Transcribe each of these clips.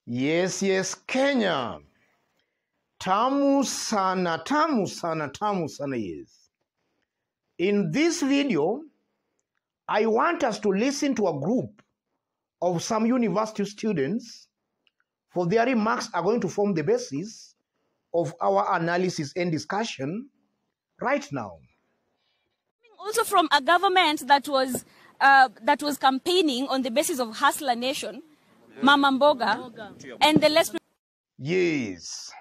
Yes, Kenya. Tamu sana, tamu sana, tamu sana, yes. In this video, I want us to listen to a group of some university students, for their remarks are going to form the basis of our analysis and discussion right now. Also from a government that was campaigning on the basis of Hustler Nation, Mama Mboga, and the less... Yes.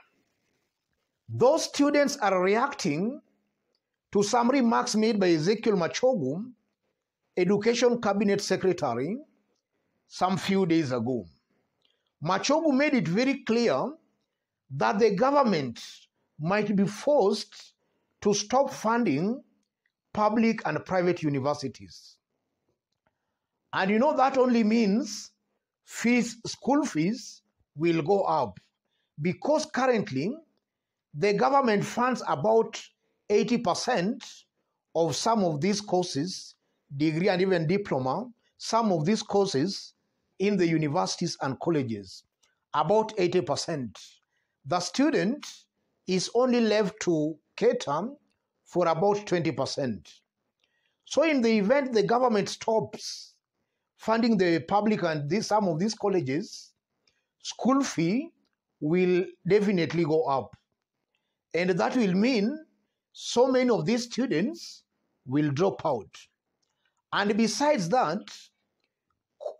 Those students are reacting to some remarks made by Ezekiel Machogu, Education Cabinet Secretary, some few days ago. Machogu made it very clear that the government might be forced to stop funding public and private universities. And you know that only means school fees will go up, because currently the government funds about 80% of some of these courses, degree and even diploma, some of these courses in the universities and colleges, about 80%. The student is only left to cater for about 20%. So in the event the government stops funding the public and some of these colleges, school fee will definitely go up. And that will mean so many of these students will drop out. And besides that,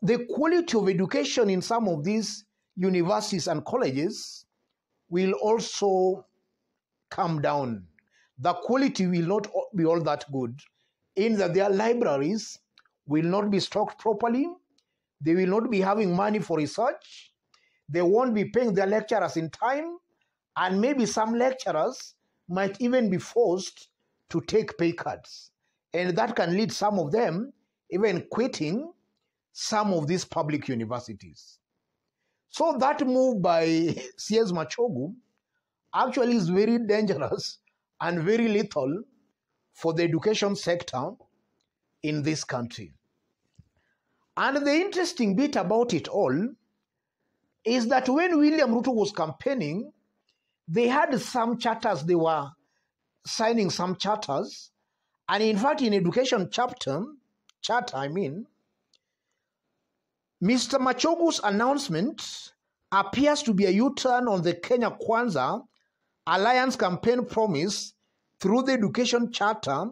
the quality of education in some of these universities and colleges will also come down. The quality will not be all that good, in that their libraries will not be stocked properly, they will not be having money for research, they won't be paying their lecturers in time, and maybe some lecturers might even be forced to take pay cuts. And that can lead some of them even quitting some of these public universities. So that move by CS Machogu actually is very dangerous and very lethal for the education sector in this country. And the interesting bit about it all is that when William Ruto was campaigning, they had some charters, they were signing some charters. And in fact, in education charter, Mr. Machogu's announcement appears to be a U-turn on the Kenya Kwanza Alliance campaign promise through the education charter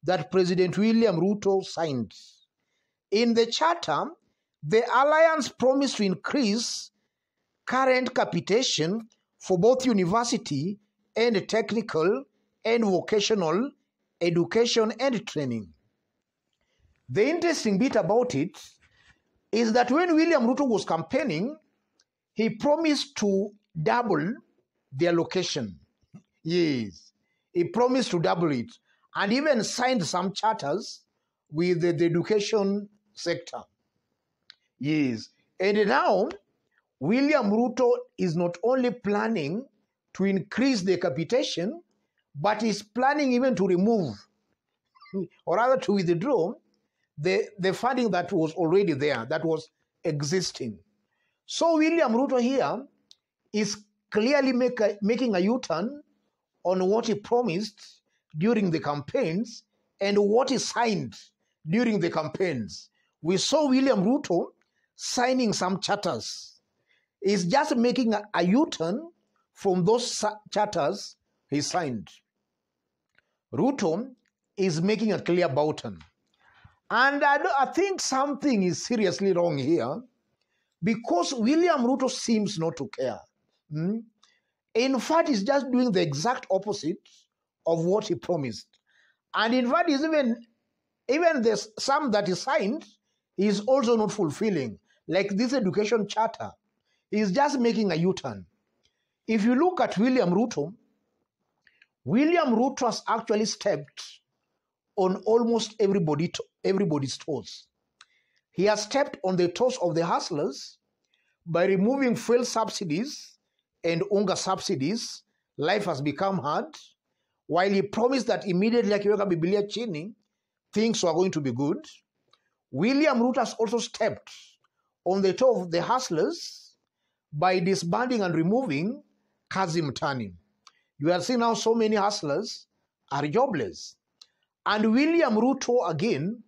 that President William Ruto signed. In the charter, the alliance promised to increase current capitation for both university and technical and vocational education and training. The interesting bit about it is that when William Ruto was campaigning, he promised to double the allocation. Yes, he promised to double it, and even signed some charters with the education sector. Yes, and now William Ruto is not only planning to increase the capitation, but is planning even to remove, or rather to withdraw, the funding that was already there, that was existing. So William Ruto here is clearly making a U-turn on what he promised during the campaigns and what he signed during the campaigns. We saw William Ruto signing some charters. He's just making a U-turn from those charters he signed. Ruto is making a clear bow-turn. And I think something is seriously wrong here, because William Ruto seems not to care. In fact, he's just doing the exact opposite of what he promised. And in fact, he's even there's some that he signed, he's also not fulfilling, like this education charter. He's just making a U-turn. If you look at William Ruto has actually stepped on almost everybody's toes. He has stepped on the toes of the hustlers by removing fuel subsidies and unga subsidies. Life has become hard. While he promised that immediately akiweka Biblia chini, things were going to be good, William Ruto has also stepped on the toe of the hustlers by disbanding and removing Kazi Mtani. You are seeing now so many hustlers are jobless. And William Ruto, again,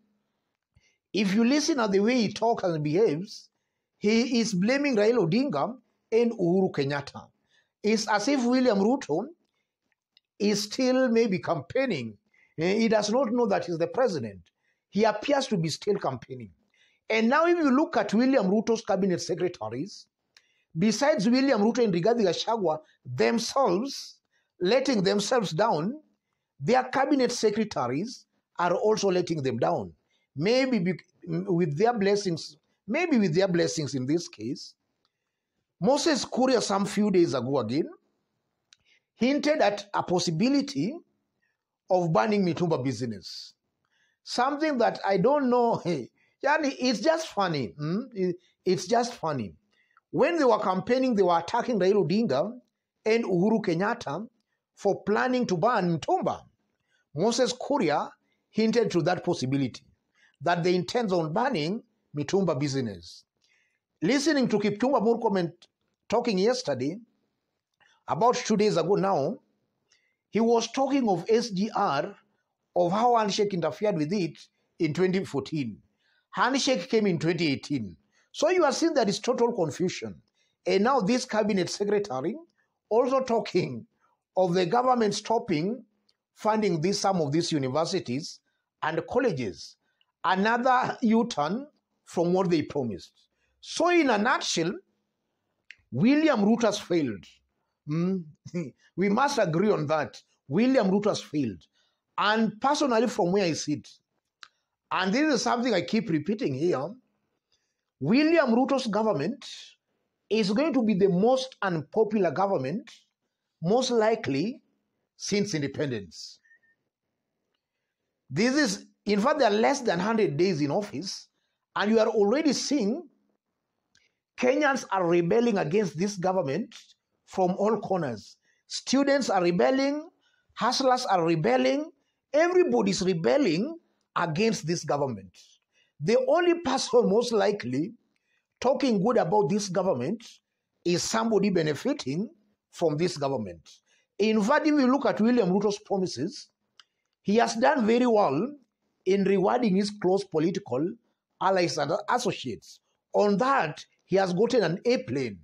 if you listen at the way he talks and behaves, he is blaming Raila Odinga and Uhuru Kenyatta. It's as if William Ruto is still maybe campaigning. He does not know that he's the president. He appears to be still campaigning. And now if you look at William Ruto's cabinet secretaries, besides William Ruto and Rigathi Gachagua themselves letting themselves down, their cabinet secretaries are also letting them down. Maybe with their blessings in this case. Moses Kuria some few days ago again hinted at a possibility of banning Mitumba business. Something that I don't know. It's just funny. It's just funny. When they were campaigning, they were attacking Raila Odinga and Uhuru Kenyatta for planning to ban Mitumba. Moses Kuria hinted to that possibility, that they intend on banning Mitumba business. Listening to Kipchumba Murkomen talking yesterday, about 2 days ago now, he was talking of SGR, of how Handshake interfered with it in 2014. Handshake came in 2018. So you are seeing that it's total confusion. And now this cabinet secretary also talking of the government stopping funding some of these universities and colleges. Another U-turn from what they promised. So in a nutshell, William Ruto has failed. We must agree on that. William Ruto has failed. And personally, from where I sit, and this is something I keep repeating here, William Ruto's government is going to be the most unpopular government, most likely, since independence. This is, in fact, they are less than 100 days in office, and you are already seeing Kenyans are rebelling against this government from all corners. Students are rebelling, hustlers are rebelling, everybody's rebelling against this government. The only person most likely talking good about this government is somebody benefiting from this government. In fact, if you look at William Ruto's promises, he has done very well in rewarding his close political allies and associates. On that, he has gotten an airplane.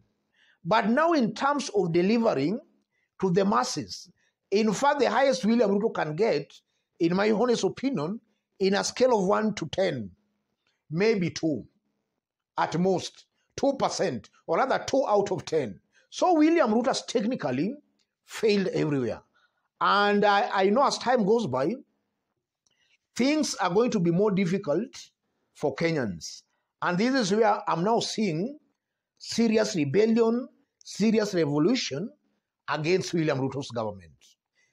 But now in terms of delivering to the masses, in fact, the highest William Ruto can get, in my honest opinion, in a scale of 1 to 10, maybe 2, at most, 2%, or rather 2 out of 10. So William Ruto has technically failed everywhere. And I know as time goes by, things are going to be more difficult for Kenyans. And this is where I'm now seeing serious rebellion, serious revolution against William Ruto's government.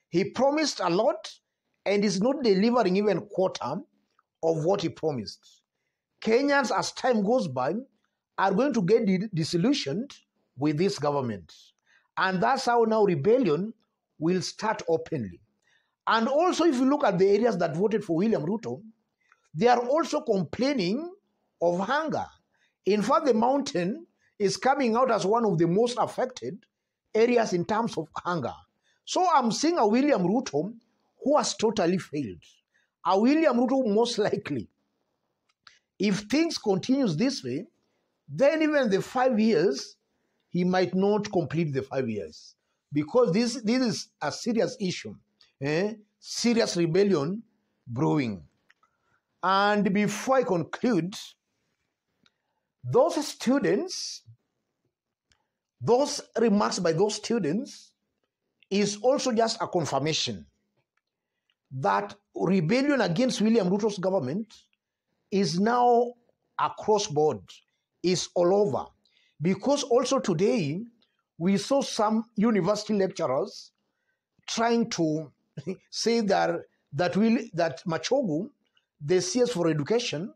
He promised a lot and is not delivering even a quarter of what he promised. Kenyans, as time goes by, are going to get disillusioned with this government. And that's how now rebellion will start openly. And also, if you look at the areas that voted for William Ruto, they are also complaining of hunger. In fact, the mountain is coming out as one of the most affected areas in terms of hunger. So I'm seeing a William Ruto who has totally failed. A William Ruto most likely, if things continues this way, then even the 5 years, he might not complete the 5 years. Because this is a serious issue. Serious rebellion brewing. And before I conclude, those remarks by those students is also just a confirmation that rebellion against William Ruto's government is now across board, is all over. Because also today, we saw some university lecturers trying to say that Machogu, the CS for education,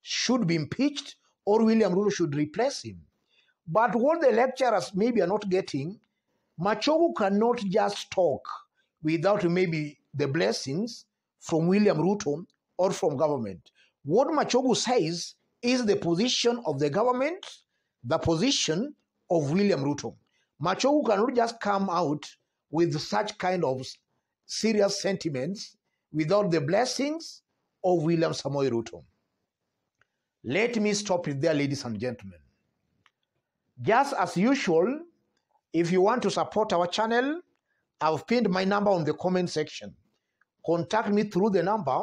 should be impeached or William Ruto should replace him. But what the lecturers maybe are not getting, Machogu cannot just talk without maybe the blessings from William Ruto or from government. What Machogu says is the position of the government, the position of William Ruto. Machogu cannot just come out with such kind of serious sentiments without the blessings of William Samoei Ruto. Let me stop it there, ladies and gentlemen. Just as usual, if you want to support our channel, I've pinned my number on the comment section. Contact me through the number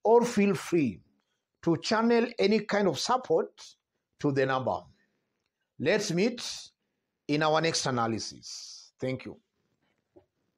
or feel free to channel any kind of support to the number. Let's meet in our next analysis. Thank you.